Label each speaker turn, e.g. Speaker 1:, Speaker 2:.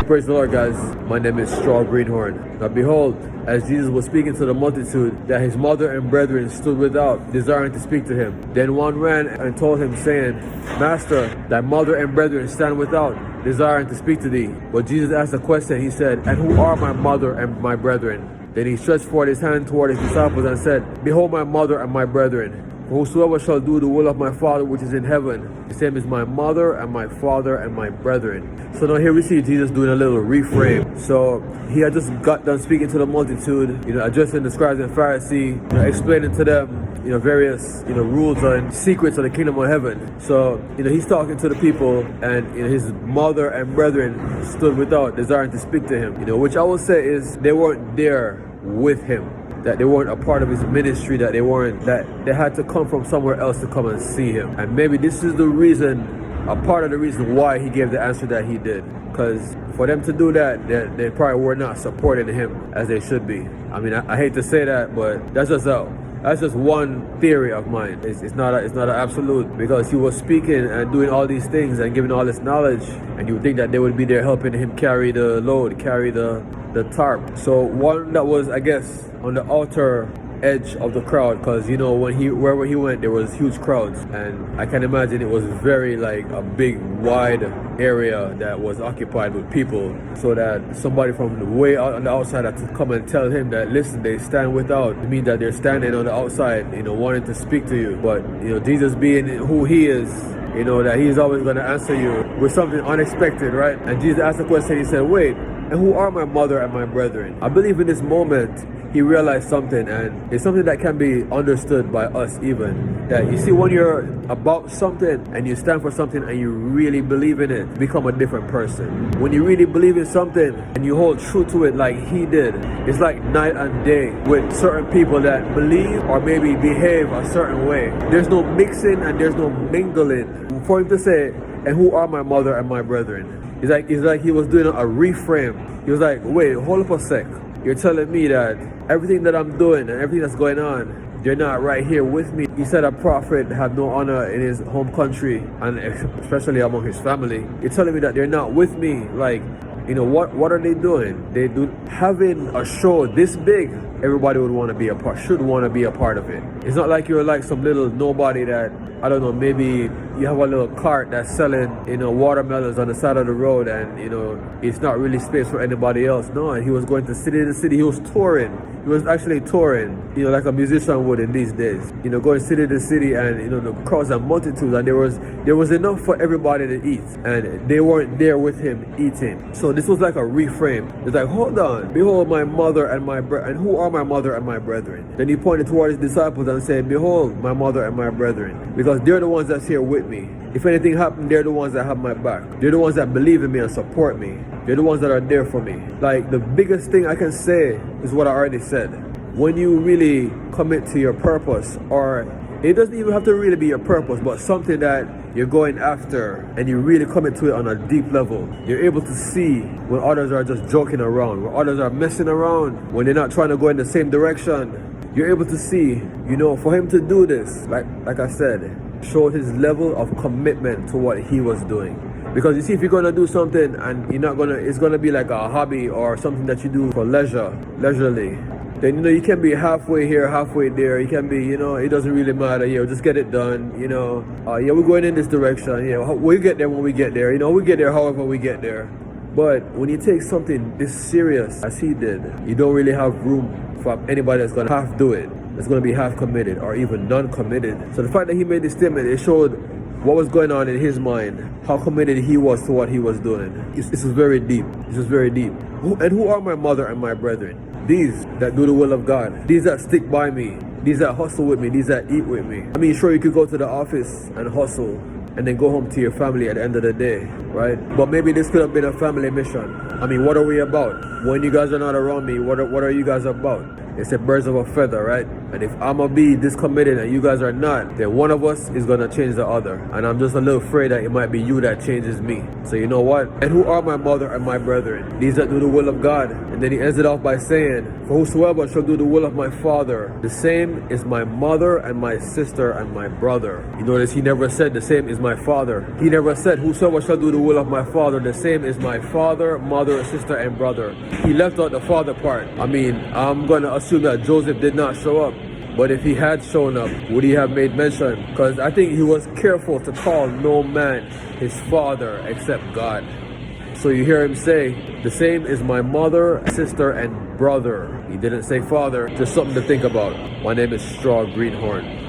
Speaker 1: Praise the Lord, guys. My name is Straw Greenhorn. Now behold, as Jesus was speaking to the multitude, that his mother and brethren stood without, desiring to speak to him. Then one ran and told him, saying, Master, thy mother and brethren stand without, desiring to speak to thee. But Jesus asked a question. He said, And who are my mother and my brethren? Then he stretched forth his hand toward his disciples and said, Behold my mother and my brethren. For whosoever shall do the will of my Father which is in heaven, the same is my mother and my father and my brethren. So now here we see Jesus doing a little reframe. So he had just got done speaking to the multitude, addressing the scribes and Pharisees, explaining to them, various, rules and secrets of the kingdom of heaven. So, he's talking to the people, and his mother and brethren stood without, desiring to speak to him. Which I will say is they weren't there with him. That they weren't a part of his ministry, that they had to come from somewhere else to come and see him. And maybe this is a part of the reason why he gave the answer that he did. Because for them to do that, they probably were not supporting him as they should be. I mean, I hate to say that, but that's just one theory of mine. It's not an absolute, because he was speaking and doing all these things and giving all this knowledge, and you would think that they would be there helping him carry the load, carry the tarp. So one that was, I guess, on the outer edge of the crowd, because wherever he went there was huge crowds, and I can imagine it was very like a big wide area that was occupied with people, so that somebody from the way out on the outside had to come and tell him that, listen, they stand without. It means that they're standing on the outside, wanting to speak to you. But Jesus being who he is, that he's always going to answer you with something unexpected, right? And Jesus asked the question. He said, wait, and who are my mother and my brethren? I believe in this moment he realized something, and it's something that can be understood by us even. That you see, when you're about something and you stand for something and you really believe in it, you become a different person. When you really believe in something and you hold true to it like he did, it's like night and day with certain people that believe or maybe behave a certain way. There's no mixing and there's no mingling. For him to say, and who are my mother and my brethren? It's like he was doing a reframe. He was like, wait, hold up a sec. You're telling me that everything that I'm doing and everything that's going on, they're not right here with me. He said a prophet had no honor in his home country, and especially among his family. You're telling me that they're not with me. Like, what are they doing? Having a show this big, everybody would want to be a part, should want to be a part of it. It's not like you're like some little nobody that, I don't know, maybe you have a little cart that's selling, watermelons on the side of the road, and, it's not really space for anybody else. No, he was going to city to city. He was touring. He was actually touring, like a musician would in these days. Going city to city, and, the crowds and multitudes, and there was enough for everybody to eat, and they weren't there with him eating. So this was like a reframe. It's like, hold on, behold my mother and my brethren. And who are my mother and my brethren? Then he pointed toward his disciples and said, behold my mother and my brethren, because they're the ones that's here with me. If anything happened, they're the ones that have my back. They're the ones that believe in me and support me. They're the ones that are there for me. Like, the biggest thing I can say is what I already said. When you really commit to your purpose, or it doesn't even have to really be your purpose, but something that you're going after and you really commit to it on a deep level, you're able to see when others are just joking around, when others are messing around, when they're not trying to go in the same direction. You're able to see, for him to do this, like I said, showed his level of commitment to what he was doing. Because you see, if you're going to do something and it's going to be like a hobby or something that you do for leisurely, then you can be halfway here, halfway there. You can be, it doesn't really matter. Just get it done. We're going in this direction. We'll get there when we get there. We get there however we get there. But when you take something this serious as he did, you don't really have room for anybody that's going to half do it, that's going to be half committed or even non-committed. So the fact that he made this statement, it showed what was going on in his mind, how committed he was to what he was doing. This is very deep. This is very deep. And who are my mother and my brethren? These that do the will of God. These that stick by me. These that hustle with me. These that eat with me. I mean, sure, you could go to the office and hustle and then go home to your family at the end of the day, right? But maybe this could have been a family mission. I mean, what are we about? When you guys are not around me, what are you guys about? It's a birds of a feather, right? And if I'm gonna be this committed and you guys are not, then one of us is gonna change the other. And I'm just a little afraid that it might be you that changes me. So you know what? And who are my mother and my brethren? These that do the will of God. And then he ends it off by saying, for whosoever shall do the will of my Father, the same is my mother and my sister and my brother. You notice he never said the same is my father. He never said whosoever shall do the will of my Father, the same is my father, mother, sister, and brother. He left out the father part. I mean, I'm gonna assume that Joseph did not show up. But if he had shown up, would he have made mention? Because I think he was careful to call no man his father except God. So you hear him say, the same is my mother, sister, and brother. He didn't say father. Just something to think about. My name is Straw Greenhorn.